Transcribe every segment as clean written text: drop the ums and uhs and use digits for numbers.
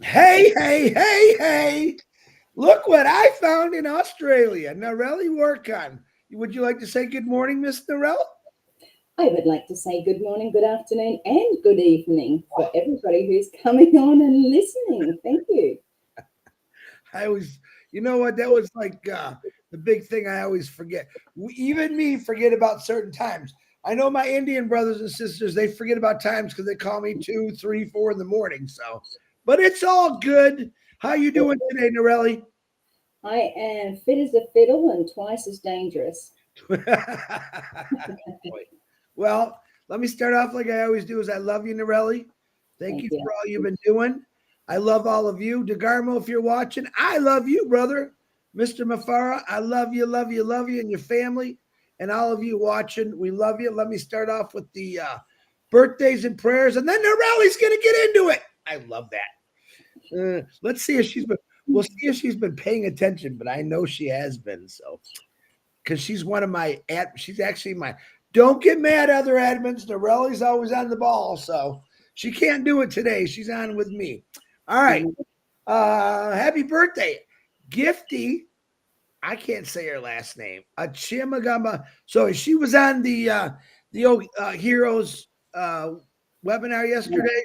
Hey, hey, hey, hey. Look what I found in Australia. Narelli Workon. Would you like to say good morning, Miss Narelle? I would like to say good morning, good afternoon, and good evening for everybody who's coming on and listening. Thank you. I always, you know what? That was like the big thing I always forget. Even me forget about certain times. I know my Indian brothers and sisters, they forget about times because they call me 2, 3, 4 in the morning. So, but it's all good. How you doing today, Narelli? I am fit as a fiddle and twice as dangerous. Boy. Well, let me start off like I always do. Is I love you, Narelli. Thank Thank you you. for all you've been doing. I love all of you. DeGarmo, if you're watching, I love you, brother. Mr. Mafara, I love you, love you, love you, and your family, and all of you watching. We love you. Let me start off with the birthdays and prayers, and then Narelli's going to get into it. I love that. Let's see if she's been. We'll see if she's been paying attention, but I know she has been. So because she's one of my she's actually my don't get mad, other admins. Norelli's always on the ball, so she can't do it today. She's on with me. All right. Happy birthday. Gifty. I can't say her last name. Achimagama. So she was on the old Heroes webinar yesterday.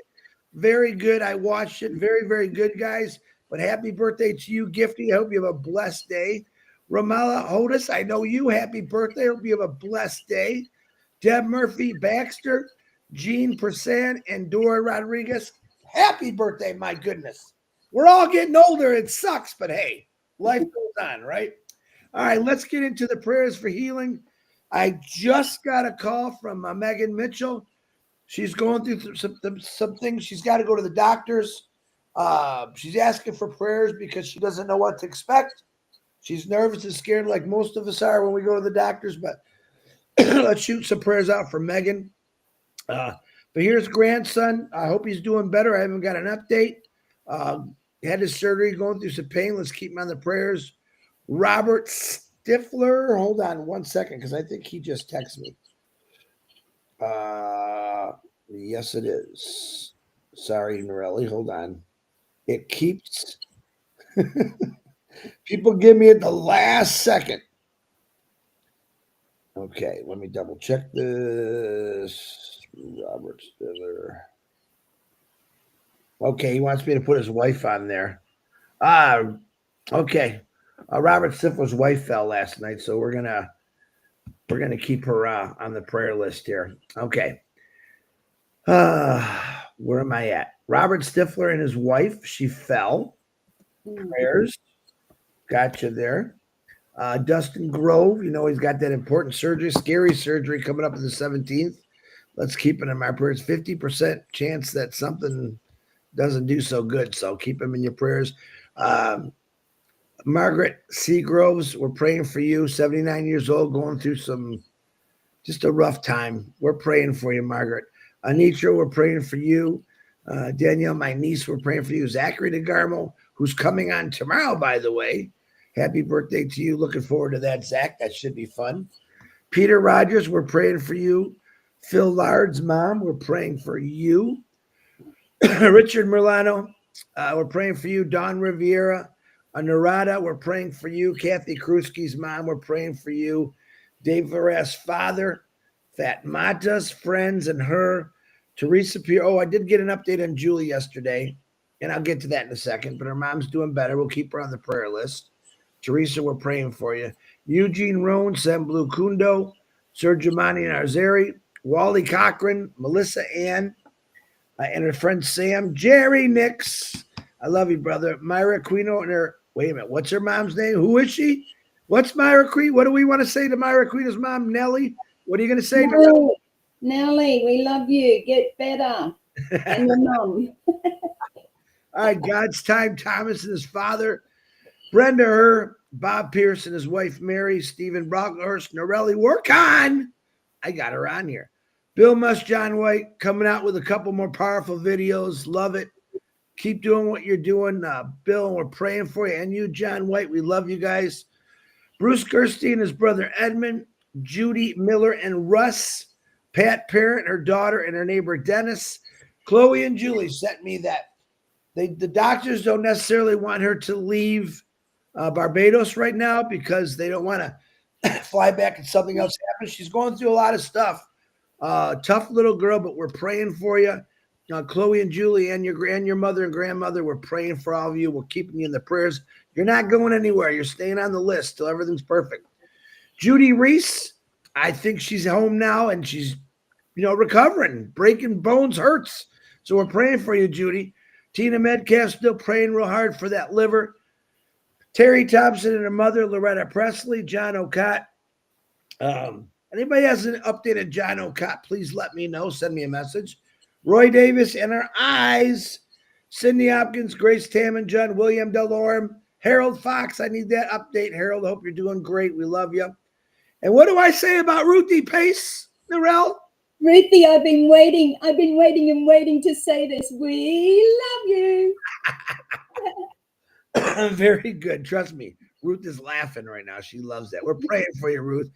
Very good. I watched it. Very, very good, guys. But happy birthday to you, Gifty. I hope you have a blessed day. Ramala Otis, I know you. Happy birthday. Hope you have a blessed day. Deb Murphy Baxter, Jean Persan, and Dora Rodriguez. Happy birthday, my goodness. We're all getting older. It sucks, but hey, life goes on, right? All right, let's get into the prayers for healing. I just got a call from Megan Mitchell. She's going through some things. She's got to go to the doctors. She's asking for prayers because she doesn't know what to expect. She's nervous and scared, like most of us are when we go to the doctors. But let's shoot some prayers out for Megan. Uh, but here's grandson. I hope he's doing better. I haven't got an update. He had his surgery, going through some pain. Let's keep him on the prayers. Robert Stifler. Hold on one second, because I think he just texted me. Yes, it is. Sorry, Norelli. Hold on. It keeps people give me at the last second. Okay, let me double check this. Robert Stiller. Okay, he wants me to put his wife on there. Ah, okay. Robert Stifler's wife fell last night, so we're gonna keep her on the prayer list here. Okay. Where am I at? Robert Stifler and his wife. She fell. Prayers. Gotcha there. Dustin Grove, he's got that important surgery, scary surgery coming up on the 17th. Let's keep it in my prayers. 50% chance that something doesn't do so good. So keep him in your prayers. Um, Margaret Seagroves, we're praying for you. 79 years old, going through just a rough time. We're praying for you, Margaret. Anitra, we're praying for you. Danielle, my niece, we're praying for you. Zachary DeGarmo, who's coming on tomorrow, by the way. Happy birthday to you. Looking forward to that, Zach. That should be fun. Peter Rogers, we're praying for you. Phil Lard's mom, we're praying for you. Richard Merlano, we're praying for you. Don Riviera, Narada, we're praying for you. Kathy Kruski's mom, we're praying for you. Dave Varess' father, Fat Mata's friends and her. Teresa Pierre. Oh, I did get an update on Julie yesterday, and I'll get to that in a second, but her mom's doing better. We'll keep her on the prayer list. Teresa, we're praying for you. Eugene Roan, Sam Blue Kundo, Sir Giovanni Arzeri, Wally Cochran, Melissa Ann, and her friend Sam, Jerry Nix. I love you, brother. Myra Aquino and her. Wait a minute. What's her mom's name? Who is she? What's Myra Queen? What do we want to say to Myra Queen's mom, Nellie? What are you going to say to No, Nellie, we love you. Get better. And your mum. All right, God's time, Thomas and his father, Brenda Herr, Bob Pierce and his wife Mary, Stephen Brockhurst, Norelli, work on. I got her on here. Bill Musk, John White, coming out with a couple more powerful videos. Love it. Keep doing what you're doing, Bill, and we're praying for you. And you, John White, we love you guys. Bruce Gerstein, his brother Edmund, Judy Miller and Russ, Pat Parent, her daughter, and her neighbor Dennis. Chloe and Julie sent me that the doctors don't necessarily want her to leave Barbados right now because they don't want to fly back and something else happens. She's going through a lot of stuff. Tough little girl, but we're praying for you. Chloe and Julie and your mother and grandmother, we're praying for all of you. We're keeping you in the prayers. You're not going anywhere. You're staying on the list till everything's perfect. Judy Reese, I think she's home now and she's, recovering. Breaking bones hurts. So we're praying for you, Judy. Tina Metcalf still praying real hard for that liver. Terry Thompson and her mother, Loretta Presley, John O'Cott. Anybody has an updated John O'Cott, please let me know. Send me a message. Roy Davis and her eyes. Cindy Hopkins, Grace Tamman, John William Delorme, Harold Fox. I need that update, Harold. I hope you're doing great. We love you. And what do I say about Ruthie Pace, Narelle? Ruthie, I've been waiting and waiting to say this. We love you. Very good. Trust me. Ruth is laughing right now. She loves that. We're praying for you, Ruth.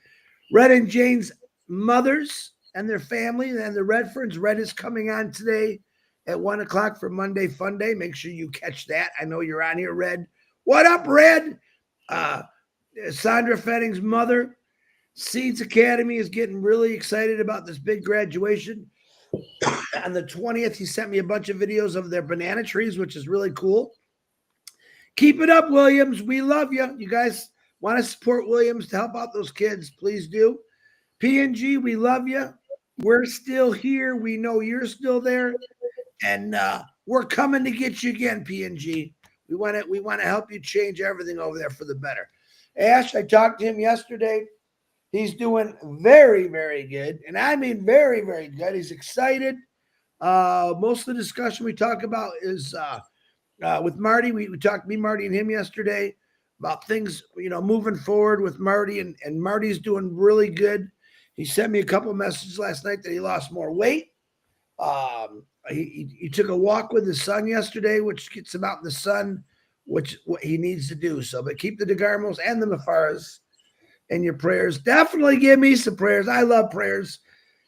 Red and Jane's mothers and their family and the Redfords. Red is coming on today at 1:00 for Monday Fun Day. Make sure you catch that. I know you're on here, Red. What up, Red? Sandra Fetting's mother. Seeds Academy is getting really excited about this big graduation. On the 20th, he sent me a bunch of videos of their banana trees, which is really cool. Keep it up, Williams. We love you. You guys want to support Williams to help out those kids, please do. P&G, we love you. We're still here. We know you're still there. And we're coming to get you again, P&G. We want to help you change everything over there for the better. Ash, I talked to him yesterday. He's doing very, very good. And I mean very, very good. He's excited. Most of the discussion we talk about is with Marty. We talked, me, Marty, and him yesterday about things, moving forward with Marty. And Marty's doing really good. He sent me a couple of messages last night that he lost more weight. He took a walk with his son yesterday, which gets him out in the sun, which what he needs to do. So, but keep the DeGarmos and the Mafaras in your prayers. Definitely give me some prayers. I love prayers.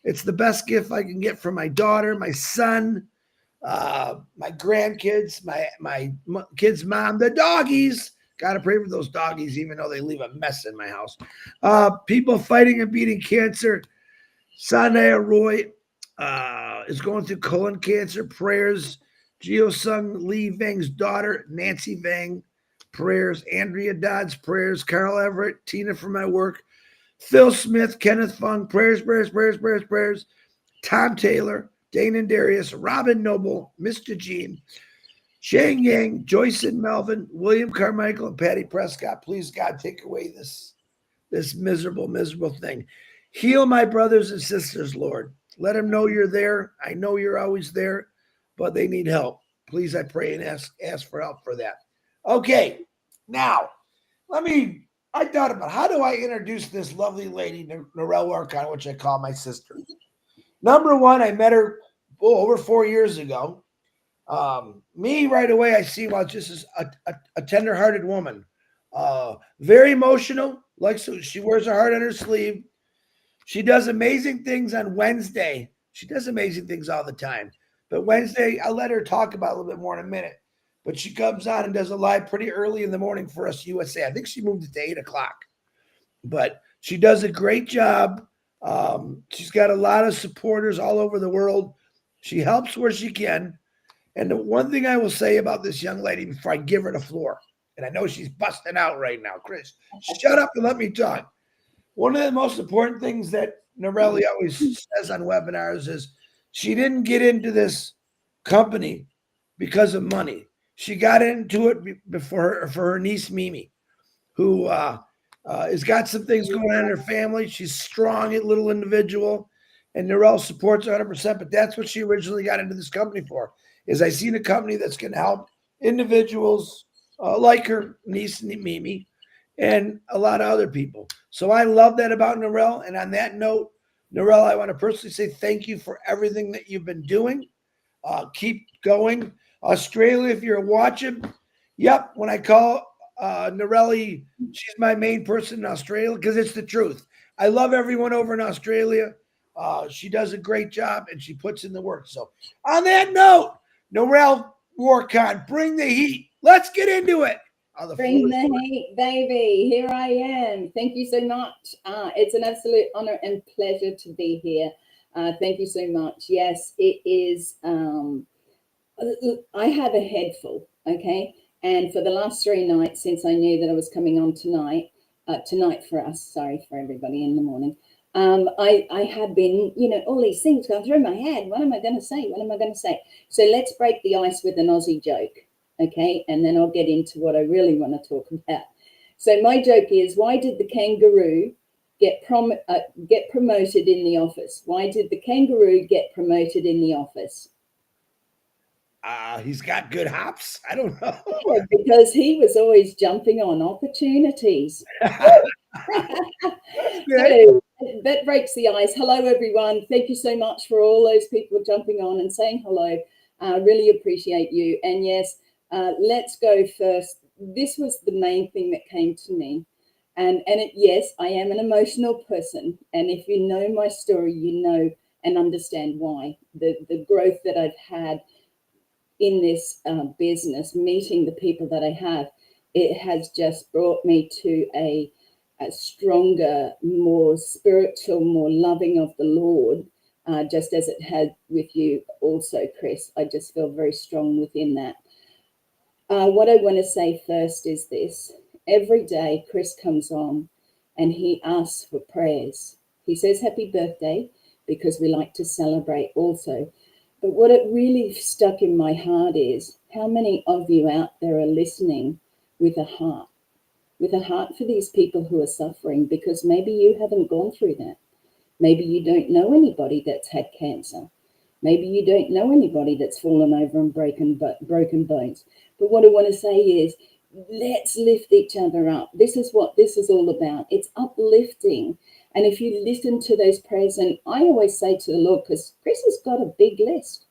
It's the best gift I can get from my daughter, my son, my grandkids, my kids' mom, the doggies. Got to pray for those doggies, even though they leave a mess in my house. People fighting and beating cancer. Sanaya Roy is going through colon cancer. Prayers. Geo Sung Lee Vang's daughter, Nancy Vang. Prayers. Andrea Dodds. Prayers. Carl Everett. Tina from my work. Phil Smith. Kenneth Fung. Prayers, prayers, prayers, prayers, prayers. Tom Taylor. Dane and Darius. Robin Noble. Mr. Gene. Shang Yang, Joyce and Melvin, William Carmichael, and Patty Prescott. Please, God, take away this miserable, miserable thing. Heal my brothers and sisters, Lord. Let them know you're there. I know you're always there, but they need help. Please, I pray and ask for help for that. Okay, now, I thought about how do I introduce this lovely lady, Narelle Archon, which I call my sister. Number one, I met her over 4 years ago. Me right away, I see just as a tender-hearted woman, very emotional. So she wears her heart on her sleeve. She does amazing things on Wednesday. She does amazing things all the time, but Wednesday, I'll let her talk about a little bit more in a minute. But she comes on and does a live pretty early in the morning for us USA. I think she moved it to 8:00, but she does a great job. She's got a lot of supporters all over the world. She helps where she can. And the one thing I will say about this young lady before I give her the floor, and I know she's busting out right now, Chris, shut up and let me talk. One of the most important things that Narelle always says on webinars is she didn't get into this company because of money. She got into it for her niece, Mimi, who has got some things going on in her family. She's strong, a little individual, and Narelle supports 100%, but that's what she originally got into this company for. Is I seen a company that's going to help individuals like her niece Mimi and a lot of other people. So I love that about Narelle. And on that note, Narelle, I want to personally say thank you for everything that you've been doing. Keep going. Australia, if you're watching, yep, when I call Narelle, she's my main person in Australia because it's the truth. I love everyone over in Australia. She does a great job and she puts in the work. So on that note, Narelle, Warcon, bring the heat. Let's get into it. Oh, the Bring floor. the heat, baby. Here I am. Thank you so much. It's an absolute honor and pleasure to be here. Thank you so much. Yes, it is. I have a head full, okay? And for the last 3 nights, since I knew that I was coming on tonight for us, sorry for everybody in the morning, I have been, all these things going through my head. What am I going to say? What am I going to say? So let's break the ice with an Aussie joke, okay? And then I'll get into what I really want to talk about. So my joke is, why did the kangaroo get promoted in the office? Why did the kangaroo get promoted in the office? He's got good hops. I don't know. Yeah, because he was always jumping on opportunities. So that breaks the ice. Hello, everyone. Thank you so much for all those people jumping on and saying hello. Really appreciate you. And yes, let's go first. This was the main thing that came to me. And yes, I am an emotional person. And if you know my story, you know and understand why. The growth that I've had in this business, meeting the people that I have, it has just brought me to a stronger, more spiritual, more loving of the Lord, just as it had with you also, Chris. I just feel very strong within that. What I want to say first is this. Every day, Chris comes on and he asks for prayers. He says happy birthday because we like to celebrate also. But what it really stuck in my heart is how many of you out there are listening with a heart for these people who are suffering, because maybe you haven't gone through that. Maybe you don't know anybody that's had cancer. Maybe you don't know anybody that's fallen over and broken bones. But what I want to say is, let's lift each other up. This is what this is all about. It's uplifting. And if you listen to those prayers, and I always say to the Lord, because Chris has got a big list,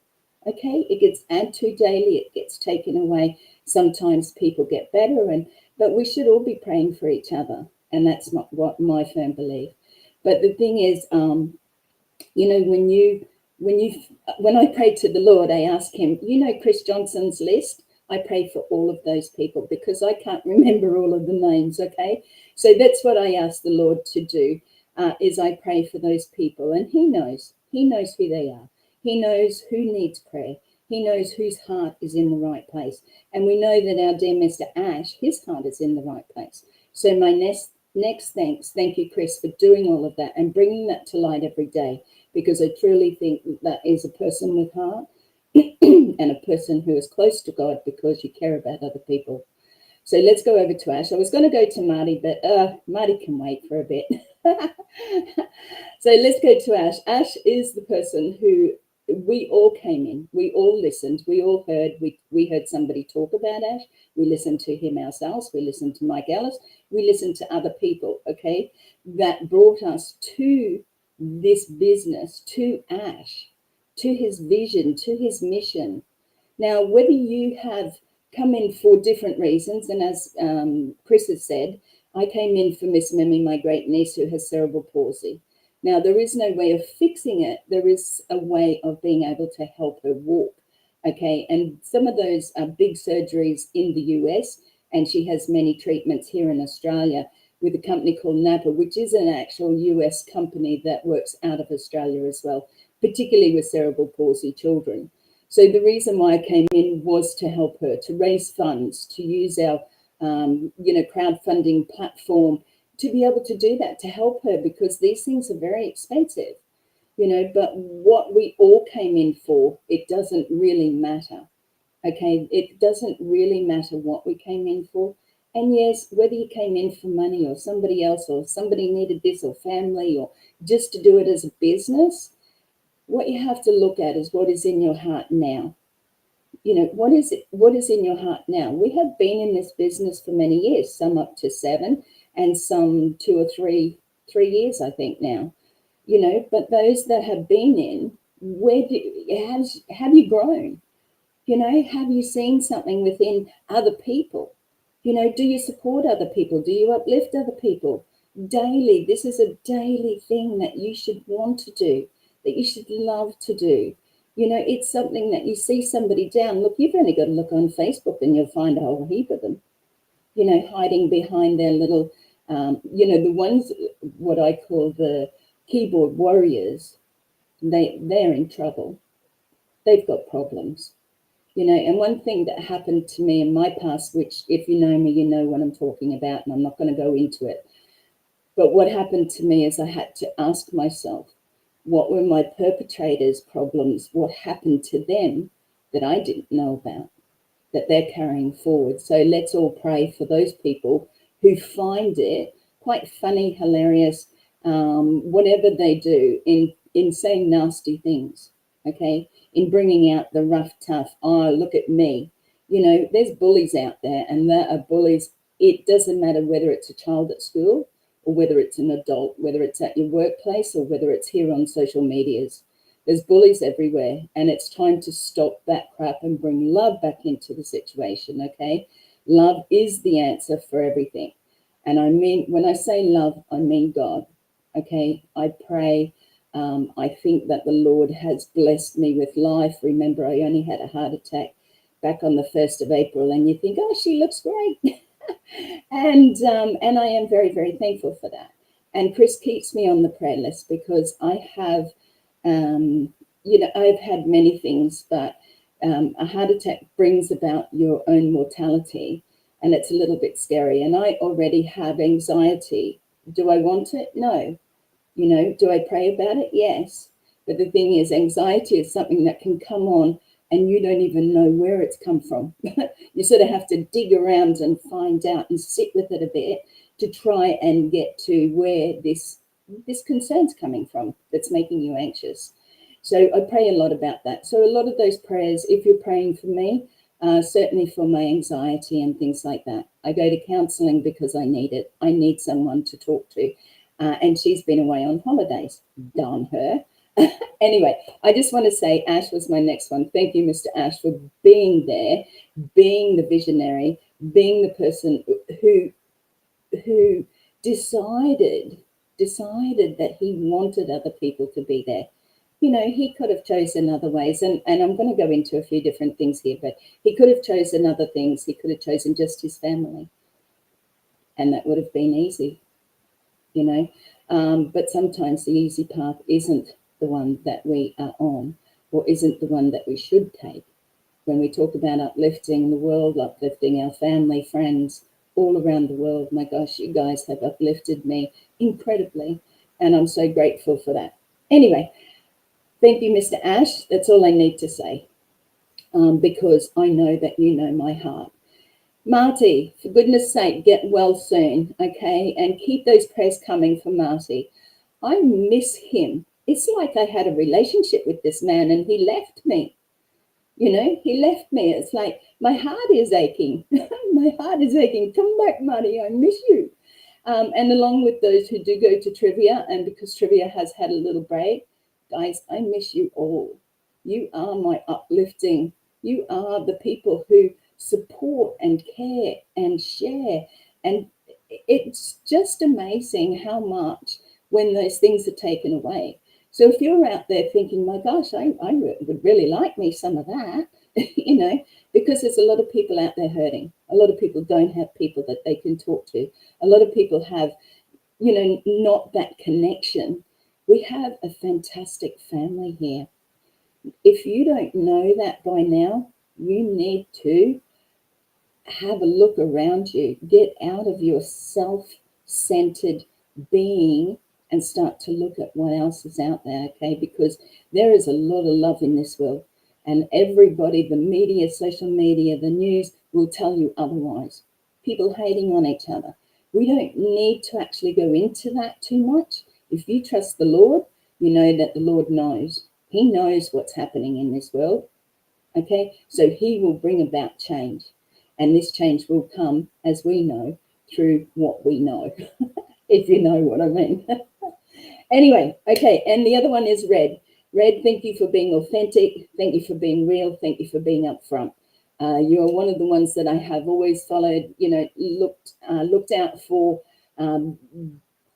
okay? It gets added to daily, it gets taken away. Sometimes people get better, but we should all be praying for each other. And that's not what my firm belief. But the thing is, when I pray to the Lord, I ask him, Chris Johnson's list, I pray for all of those people because I can't remember all of the names, okay? So that's what I ask the Lord to do, is I pray for those people. And he knows who they are. He knows who needs prayer. He knows whose heart is in the right place. And we know that our dear Mr. Ash, his heart is in the right place. So my next thanks. Thank you, Chris, for doing all of that and bringing that to light every day, because I truly think that is a person with heart and a person who is close to God because you care about other people. So let's go over to Ash. I was going to go to Marty, but Marty can wait for a bit. So let's go to Ash. Ash is the person who we all came in. We all listened. We all heard. We heard somebody talk about Ash. We listened to him ourselves. We listened to Mike Ellis. We listened to other people, okay, that brought us to this business, to Ash, to his vision, to his mission. Now, whether you have come in for different reasons, and as Chris has said, I came in for Miss Mimi, my great niece who has cerebral palsy. Now, there is no way of fixing it. There is a way of being able to help her walk, okay? And some of those are big surgeries in the US, and she has many treatments here in Australia with a company called Napa, which is an actual US company that works out of Australia as well, particularly with cerebral palsy children. So the reason why I came in was to help her, to raise funds, to use our, crowdfunding platform to be able to do that, to help her, because these things are very expensive, but what we all came in for, it doesn't really matter, okay? It doesn't really matter what we came in for. And yes, whether you came in for money or somebody else or somebody needed this or family or just to do it as a business, what you have to look at is what is in your heart now. What is in your heart now? We have been in this business for many years, some up to 7 and some 2 or 3 years, I think now, but those that have been in, have you grown? Have you seen something within other people? Do you support other people? Do you uplift other people? Daily, this is a daily thing that you should want to do, that you should love to do. You know, it's something that you see somebody down. Look, you've only got to look on Facebook and you'll find a whole heap of them, you know, hiding behind their little, you know, the ones, what I call the keyboard warriors, they're in trouble. They've got problems, you know. And one thing that happened to me in my past, which if you know me, you know what I'm talking about, and I'm not going to go into it. But what happened to me is I had to ask myself, what were my perpetrators' problems? What happened to them that I didn't know about, that they're carrying forward? So let's all pray for those people who find it quite funny, hilarious, whatever they do in saying nasty things, okay? In bringing out the rough, tough, oh, look at me. You know, there's bullies out there, and there are bullies. It doesn't matter whether it's a child at school or whether it's an adult, whether it's at your workplace or whether it's here on social medias. There's bullies everywhere, and it's time to stop that crap and bring love back into the situation, okay? Love is the answer for everything. And I mean, when I say love, I mean God, okay? I pray. I think that the Lord has blessed me with life. Remember, I only had a heart attack back on the 1st of April, and you think, oh, she looks great. And I am very, very thankful for that. And Chris keeps me on the prayer list because I have, you know, I've had many things, but a heart attack brings about your own mortality, and it's a little bit scary. And I already have anxiety. Do I want it? No. You know, do I pray about it? Yes. But the thing is, anxiety is something that can come on and you don't even know where it's come from. You sort of have to dig around and find out and sit with it a bit to try and get to where this concern's coming from that's making you anxious. So I pray a lot about that. So a lot of those prayers, if you're praying for me, certainly for my anxiety and things like that. I go to counselling because I need it. I need someone to talk to. And she's been away on holidays. Darn her. Anyway, I just want to say Ash was my next one. Thank you, Mr. Ash, for being there, being the visionary, being the person who decided that he wanted other people to be there. You know, he could have chosen other ways, and I'm going to go into a few different things here, but he could have chosen other things. He could have chosen just his family, and that would have been easy, you know. But sometimes the easy path isn't the one that we are on, or isn't the one that we should take. When we talk about uplifting the world, uplifting our family, friends, all around the world, my gosh, you guys have uplifted me incredibly, and I'm so grateful for that. Anyway, thank you, Mr. Ash. That's all I need to say, because I know that you know my heart. Marty, for goodness sake, get well soon, okay? And keep those prayers coming for Marty. I miss him. It's like I had a relationship with this man and he left me. You know, he left me. It's like my heart is aching. My heart is aching. Come back, Marty. I miss you. And along with those who do go to trivia, and because trivia has had a little break, guys, I miss you all. You are my uplifting. You are the people who support and care and share. And it's just amazing how much when those things are taken away. So if you're out there thinking, my gosh, I would really like me some of that, you know, because there's a lot of people out there hurting. A lot of people don't have people that they can talk to. A lot of people have, you know, not that connection. We have a fantastic family here. If you don't know that by now, you need to have a look around you. Get out of your self-centered being and start to look at what else is out there, okay? Because there is a lot of love in this world. And everybody, the media, social media, the news will tell you otherwise. People hating on each other. We don't need to actually go into that too much. If you trust the Lord, you know that the Lord knows. He knows what's happening in this world, okay? So he will bring about change. And this change will come, as we know, through what we know, if you know what I mean. Anyway, okay, and the other one is Red. Red, thank you for being authentic. Thank you for being real. Thank you for being upfront. You are one of the ones that I have always followed, you know, looked out for.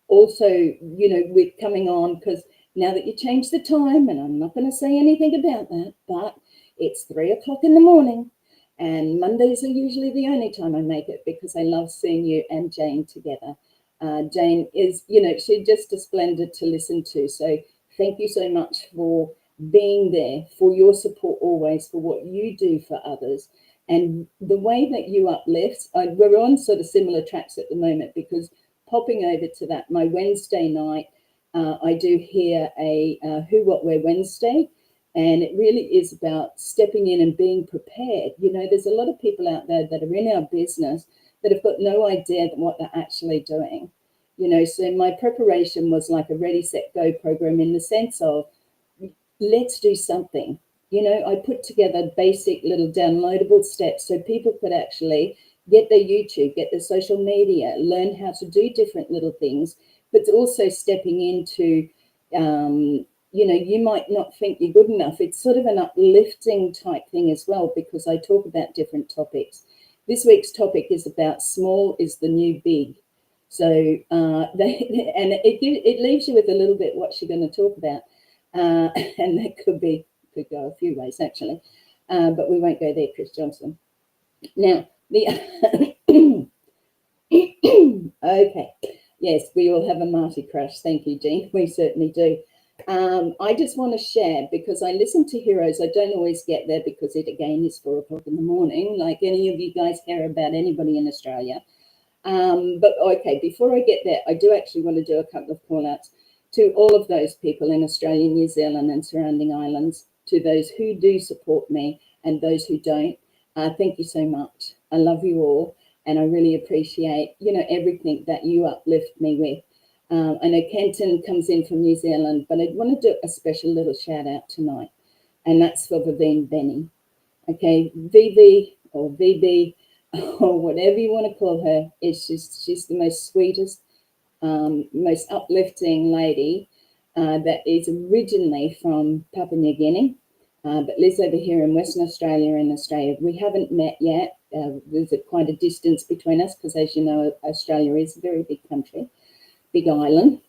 Also, you know, with coming on, because Now that you changed the time, and I'm not going to say anything about that, but it's 3 o'clock in the morning, and Mondays are usually the only time I make it because I love seeing you and Jane together. Jane is, she's just a splendid to listen to. So thank you so much for being there, for your support always, for what you do for others, and the way that you uplift. We're on sort of similar tracks at the moment because popping over to that, my Wednesday night, I do hear a Who, What, Where Wednesday, and it really is about stepping in and being prepared. There's a lot of people out there that are in our business that have got no idea what they're actually doing. So my preparation was like a ready, set, go program in the sense of, let's do something. I put together basic little downloadable steps so people could actually get their YouTube, get their social media, learn how to do different little things, but also stepping into, you might not think you're good enough. It's sort of an uplifting type thing as well, because I talk about different topics. This week's topic is about small is the new big. So, and it leaves you with a little bit what you're going to talk about. And that could go a few ways actually, but we won't go there, Chris Johnson. Now, okay, yes, we all have a Marty crush. Thank you, Jean. We certainly do. I just want to share, because I listen to Heroes. I don't always get there because it again is 4 o'clock in the morning. Like any of you guys care about anybody in Australia. But okay, before I get there, I do actually want to do a couple of call outs to all of those people in Australia, New Zealand and surrounding islands, to those who do support me and those who don't. Thank you so much. I love you all, and I really appreciate, everything that you uplift me with. I know Kenton comes in from New Zealand, but I want to do a special little shout out tonight, and that's for Vivine Benny. Okay, VV or VB or whatever you want to call her, she's the most sweetest, most uplifting lady that is originally from Papua New Guinea, but lives over here in Western Australia and Australia. We haven't met yet. There's quite a distance between us because, as you know, Australia is a very big country, big island.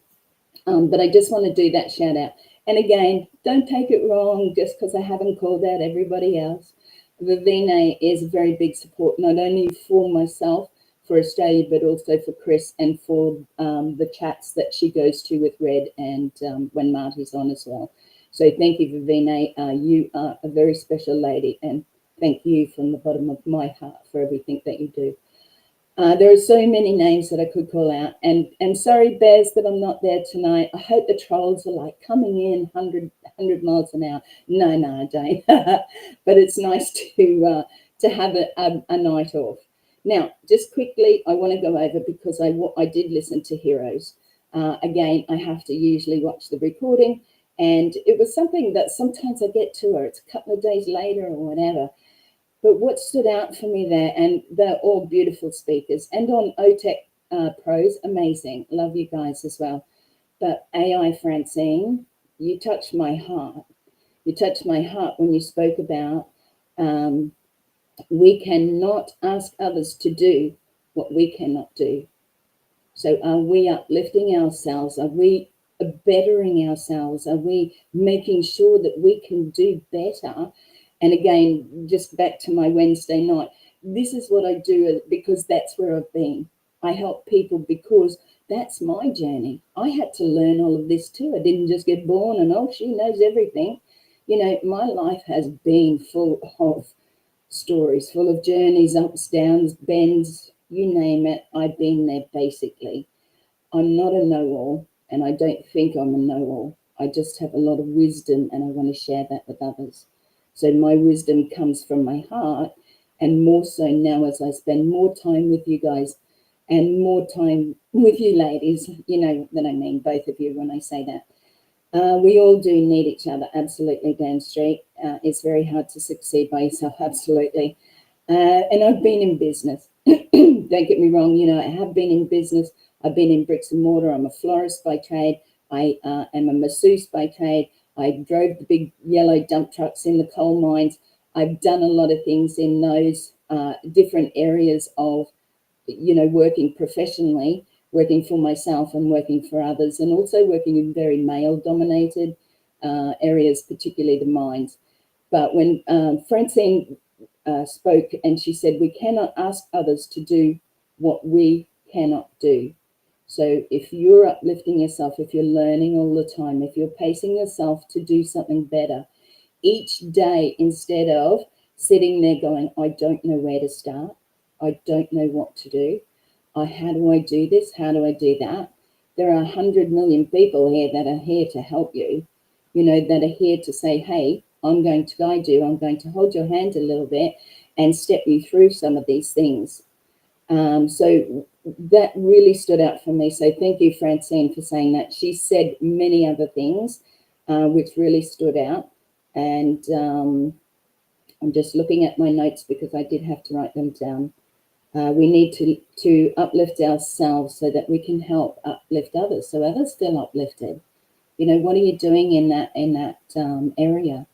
But I just want to do that shout out. And again, don't take it wrong just because I haven't called out everybody else. Vivine is a very big support, not only for myself, for Australia, but also for Chris and for the chats that she goes to with Red and when Marty's on as well. So thank you, Vivine. You are a very special lady, and thank you from the bottom of my heart for everything that you do. There are so many names that I could call out, and sorry, Bez, that I'm not there tonight. I hope the trolls are like coming in 100 miles an hour. No, I don't. But it's nice to have a night off. Now, just quickly, I want to go over, because I did listen to Heroes. Again, I have to usually watch the recording, and it was something that sometimes I get to, or it's a couple of days later or whatever. But what stood out for me there, and they're all beautiful speakers, and on OTEC Pros, amazing. Love you guys as well. But AI Francine, you touched my heart. You touched my heart when you spoke about we cannot ask others to do what we cannot do. So are we uplifting ourselves? Are we bettering ourselves? Are we making sure that we can do better? And again, just back to my Wednesday night, this is what I do because that's where I've been. I help people because that's my journey. I had to learn all of this too. I didn't just get born and, oh, she knows everything. My life has been full of stories, full of journeys, ups, downs, bends, you name it. I've been there basically. I'm not a know-all, and I don't think I'm a know-all. I just have a lot of wisdom, and I want to share that with others. So my wisdom comes from my heart, and more so now as I spend more time with you guys and more time with you ladies, you know that I mean both of you when I say that. We all do need each other, absolutely, Dan Street. It's very hard to succeed by yourself, absolutely. And I've been in business. Don't get me wrong, I have been in business. I've been in bricks and mortar. I'm a florist by trade. I am a masseuse by trade. I drove the big yellow dump trucks in the coal mines. I've done a lot of things in those different areas of, working professionally. working for myself and working for others, and also working in very male-dominated areas, particularly the mines. But when Francine spoke and she said, we cannot ask others to do what we cannot do. So if you're uplifting yourself, if you're learning all the time, if you're pacing yourself to do something better each day, instead of sitting there going, I don't know where to start, I don't know what to do, how do I do this, how do I do that? There are 100 million people here that are here to help you, that are here to say, hey, I'm going to guide you, I'm going to hold your hand a little bit and step you through some of these things. So that really stood out for me. So thank you, Francine, for saying that. She said many other things which really stood out. And I'm just looking at my notes because I did have to write them down. We need to uplift ourselves so that we can help uplift others, so others feel uplifted. What are you doing in that area?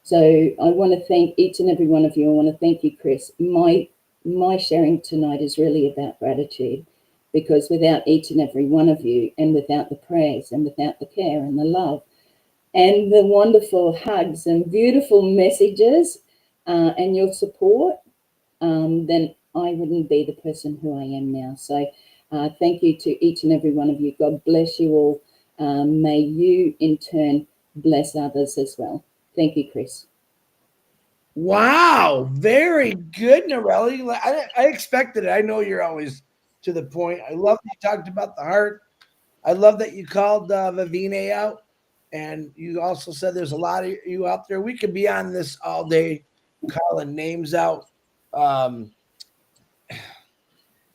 So I want to thank each and every one of you. I want to thank you, Chris. My sharing tonight is really about gratitude, because without each and every one of you, and without the prayers, and without the care and the love, and the wonderful hugs and beautiful messages and your support, then I wouldn't be the person who I am now. So thank you to each and every one of you. God bless you all. May you in turn bless others as well. Thank you, Chris. Wow, very good, Norelli. I expected it. I know you're always to the point. I love that you talked about the heart. I love that you called Vivine out, and you also said there's a lot of you out there. We could be on this all day, calling names out. Um,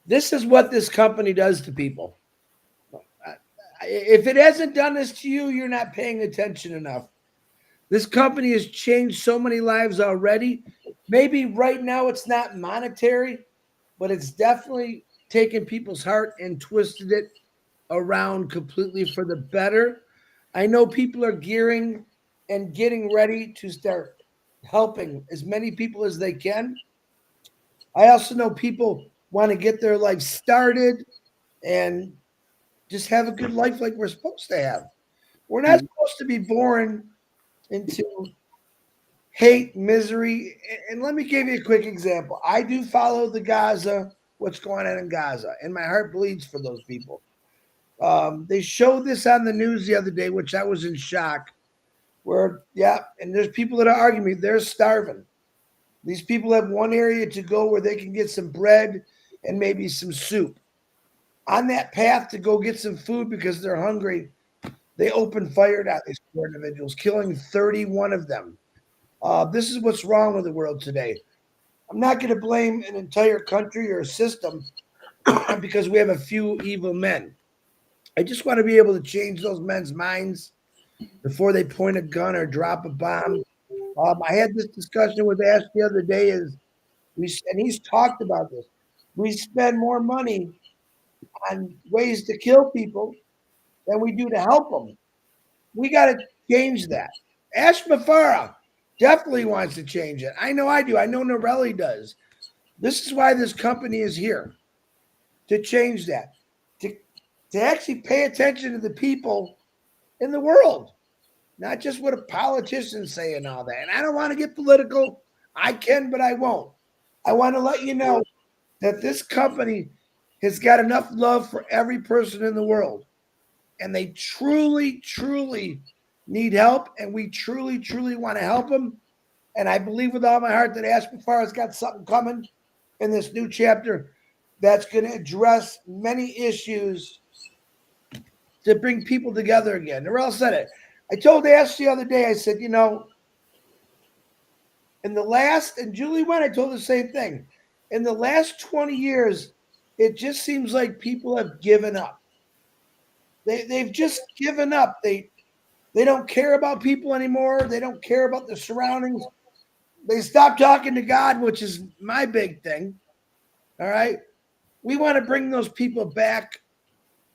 this is what this company does to people. If it hasn't done this to you, you're not paying attention enough. This company has changed so many lives already. Maybe right now it's not monetary, but it's definitely taken people's heart and twisted it around completely for the better. I know people are gearing and getting ready to start helping as many people as they can. I also know people want to get their life started and just have a good life like we're supposed to have. We're not supposed to be born into hate, misery. And let me give you a quick example. I do follow the Gaza, what's going on in Gaza, and my heart bleeds for those people. They showed this on the news the other day, which I was in shock. Where, yeah, and there's people that are arguing me, they're starving. These people have one area to go where they can get some bread and maybe some soup. On that path to go get some food because they're hungry, they opened fire at these poor individuals, killing 31 of them. This is what's wrong with the world today. I'm not going to blame an entire country or a system because we have a few evil men. I just want to be able to change those men's minds before they point a gun or drop a bomb. I had this discussion with Ash the other day, and he's talked about this. We spend more money on ways to kill people than we do to help them. We got to change that. Ash Mafara definitely wants to change it. I know I do. I know Norelli does. This is why this company is here, to change that, to actually pay attention to the people in the world, not just what a politicians say and all that. And I don't want to get political. I can, but I won't. I want to let you know that this company has got enough love for every person in the world. And they truly, truly need help. And we truly, truly want to help them. And I believe with all my heart that Ash Mafara has got something coming in this new chapter that's going to address many issues to bring people together again. Narelle said it. I told Ash the other day, I said, and Julie went, I told the same thing. In the last 20 years, it just seems like people have given up. They've just given up. They don't care about people anymore. They don't care about the surroundings. They stopped talking to God, which is my big thing. All right. We want to bring those people back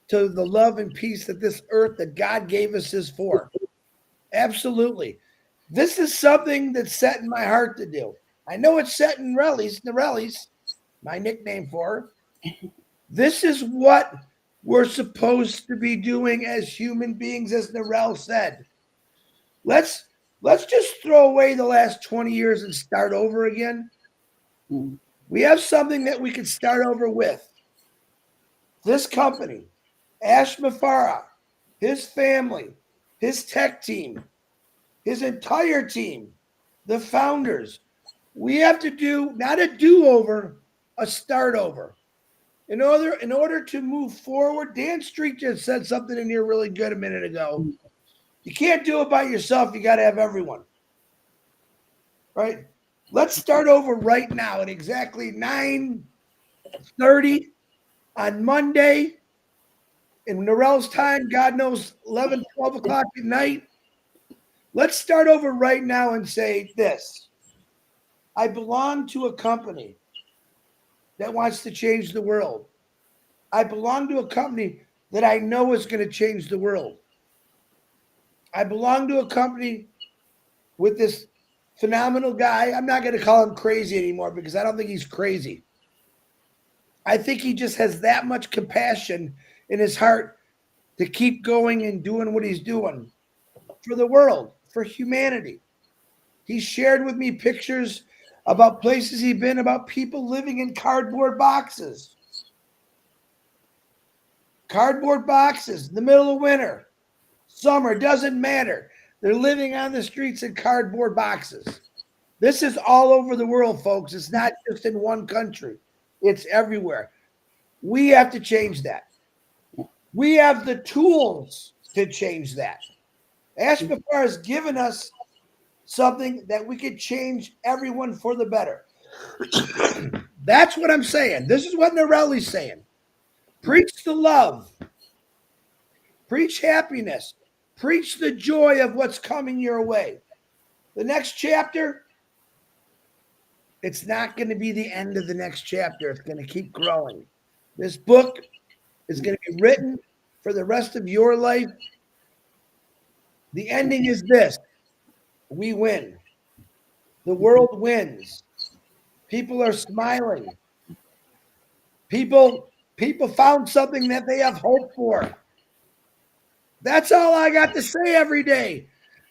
to the love and peace that this earth that God gave us is for. Absolutely. This is something that's set in my heart to do. I know it's set in Norelli's, my nickname for her. This is what we're supposed to be doing as human beings, as Narelle said. Let's just throw away the last 20 years and start over again. Mm. We have something that we could start over with. This company, Ash Mafara, his family, his tech team, his entire team, the founders. We have to do not a do-over, a start over. In order to move forward, Dan Street just said something in here really good a minute ago. You can't do it by yourself. You got to have everyone. Right? Let's start over right now at exactly 9:30 on Monday. In Narelle's time, God knows, 11, 12 o'clock at night. Let's start over right now and say this. I belong to a company that wants to change the world. I belong to a company that I know is going to change the world. I belong to a company with this phenomenal guy. I'm not going to call him crazy anymore because I don't think he's crazy. I think he just has that much compassion in his heart to keep going and doing what he's doing for the world, for humanity. He shared with me pictures about places he's been, about people living in cardboard boxes. Cardboard boxes in the middle of winter, summer, doesn't matter. They're living on the streets in cardboard boxes. This is all over the world, folks. It's not just in one country. It's everywhere. We have to change that. We have the tools to change that. Ash Mafar has given us something that we could change everyone for the better. That's what I'm saying. This is what Narelli's saying. Preach the love. Preach happiness. Preach the joy of what's coming your way. The next chapter, it's not going to be the end of the next chapter. It's going to keep growing. This book is going to be written for the rest of your life. The ending is this. We win. The world wins. People are smiling. People found something that they have hope for. That's all I got to say every day.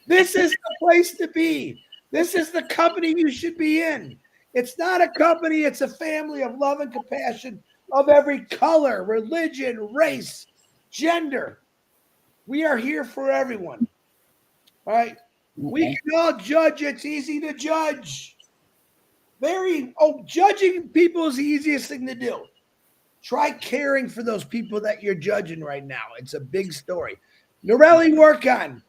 This is the place to be. This is the company you should be in. It's not a company, it's a family of love and compassion of every color, religion, race, gender. We are here for everyone. All right? We can all judge. It's easy to judge. Judging people is the easiest thing to do. Try caring for those people that you're judging right now. It's a big story. Narelle, work on.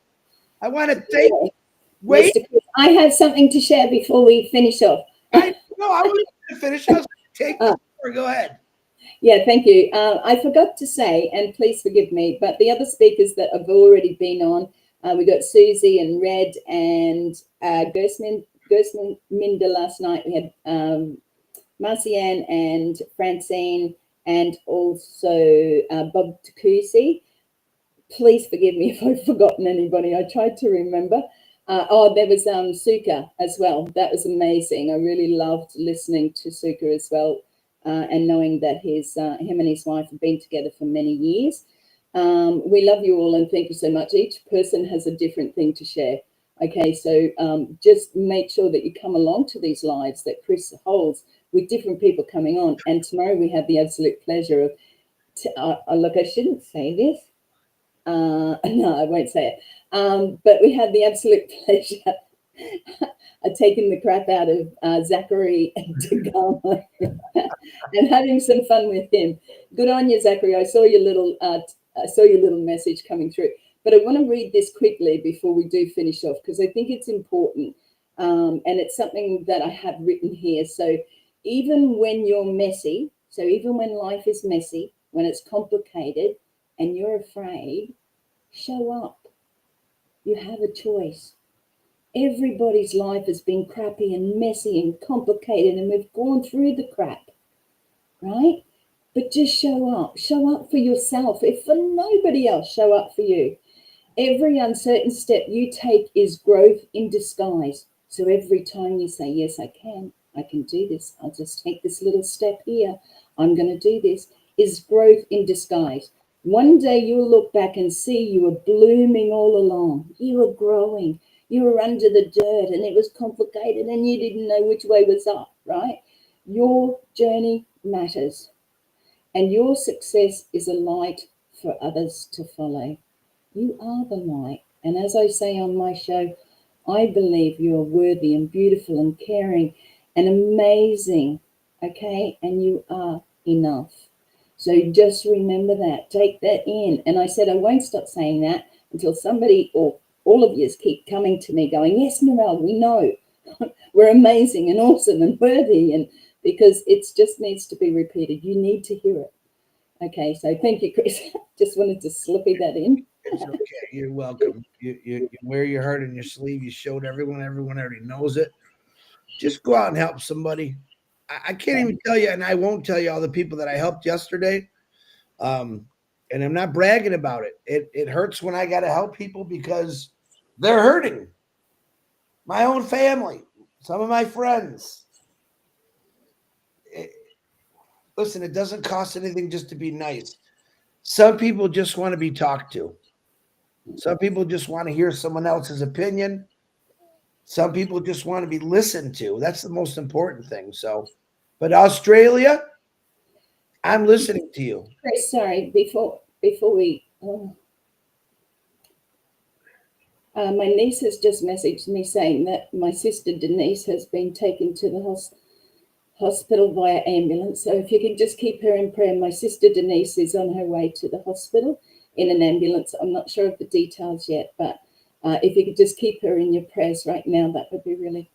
I want to thank you. Wait. Mr. Chris, I have something to share before we finish off. I wasn't going to finish. I was going to take the floor. Go ahead. Yeah, thank you. I forgot to say, and please forgive me, but the other speakers that have already been on, we got Susie and Red and Gersman Minder last night. We had Marcianne and Francine and also Bob Takusi. Please forgive me if I've forgotten anybody. I tried to remember. There was Suka as well. That was amazing. I really loved listening to Suka as well, and knowing that him and his wife have been together for many years. We love you all and thank you so much. Each person has a different thing to share. Okay, so just make sure that you come along to these lives that Chris holds with different people coming on. And tomorrow we have the absolute pleasure of, look, I shouldn't say this. No, I won't say it. But we had the absolute pleasure of taking the crap out of Zachary and Degamo and having some fun with him. Good on you, Zachary. I saw your little message coming through. But I want to read this quickly before we do finish off because I think it's important, and it's something that I have written here. So even when you're messy, so even when life is messy, when it's complicated, and you're afraid, show up. You have a choice. Everybody's life has been crappy and messy and complicated, and we've gone through the crap, right? But just show up. Show up for yourself. If for nobody else, show up for you. Every uncertain step you take is growth in disguise. So every time you say, yes, I can do this. I'll just take this little step here. I'm going to do this, is growth in disguise. One day you'll look back and see you were blooming all along. You were growing. You were under the dirt and it was complicated and you didn't know which way was up, right? Your journey matters and your success is a light for others to follow. You are the light. And as I say on my show, I believe you are worthy and beautiful and caring and amazing, okay? And you are enough. So just remember that. Take that in. And I said I won't stop saying that until somebody or all of you keep coming to me going, yes, Narelle, we know. We're amazing and awesome and worthy. And because it just needs to be repeated. You need to hear it. Okay, so thank you, Chris. Just wanted to slip that in. It's okay. You're welcome. You wear your heart on your sleeve. You showed everyone. Everyone already knows it. Just go out and help somebody. I can't even tell you, and I won't tell you all the people that I helped yesterday. And I'm not bragging about it. It hurts when I got to help people because they're hurting. My own family, some of my friends. Listen, it doesn't cost anything just to be nice. Some people just want to be talked to. Some people just want to hear someone else's opinion. Some people just want to be listened to. That's the most important thing. So, but Australia, I'm listening to you. Chris, sorry, before we my niece has just messaged me saying that my sister Denise has been taken to the hospital via ambulance. So if you could just keep her in prayer. My sister Denise is on her way to the hospital in an ambulance. I'm not sure of the details yet, but if you could just keep her in your prayers right now, that would be really,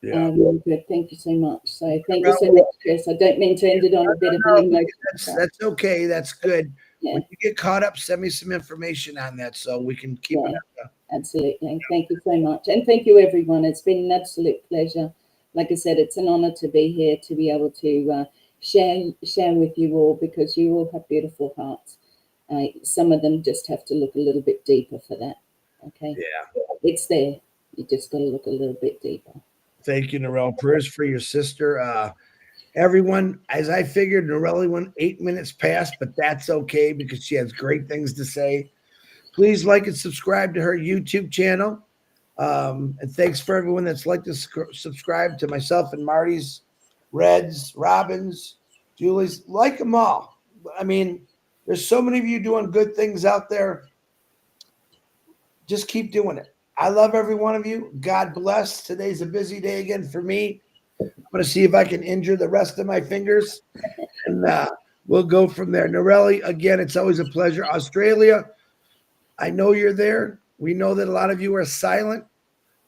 really good. Thank you so much. So thank you so much, Chris. I don't mean to end it on a bit of an emotion. That's okay. That's good. Yeah. When you get caught up, send me some information on that so we can keep it up. Absolutely. Thank you so much. And thank you, everyone. It's been an absolute pleasure. Like I said, it's an honor to be here, to be able to share with you all, because you all have beautiful hearts. Some of them just have to look a little bit deeper for that. Okay. Yeah. It's there. You just got to look a little bit deeper. Thank you, Narelle. Prayers for your sister. Everyone, as I figured, Narelle went 8 minutes past, but that's okay because she has great things to say. Please like and subscribe to her YouTube channel. And thanks for everyone that's liked to subscribe to myself and Marty's, Red's, Robin's, Julie's. Like them all. I mean, there's so many of you doing good things out there. Just keep doing it. I love every one of you. God bless. Today's a busy day again for me. I'm going to see if I can injure the rest of my fingers, and we'll go from there. Narelle, again, it's always a pleasure. Australia, I know you're there. We know that a lot of you are silent.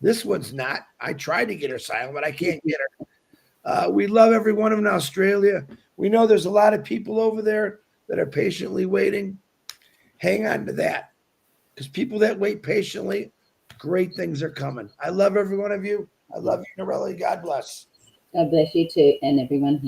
This one's not. I tried to get her silent, but I can't get her. We love every one of them in Australia. We know there's a lot of people over there that are patiently waiting. Hang on to that, because people that wait patiently, great things are coming. I love every one of you. I love you, Narelle. God bless. God bless you too, and everyone here.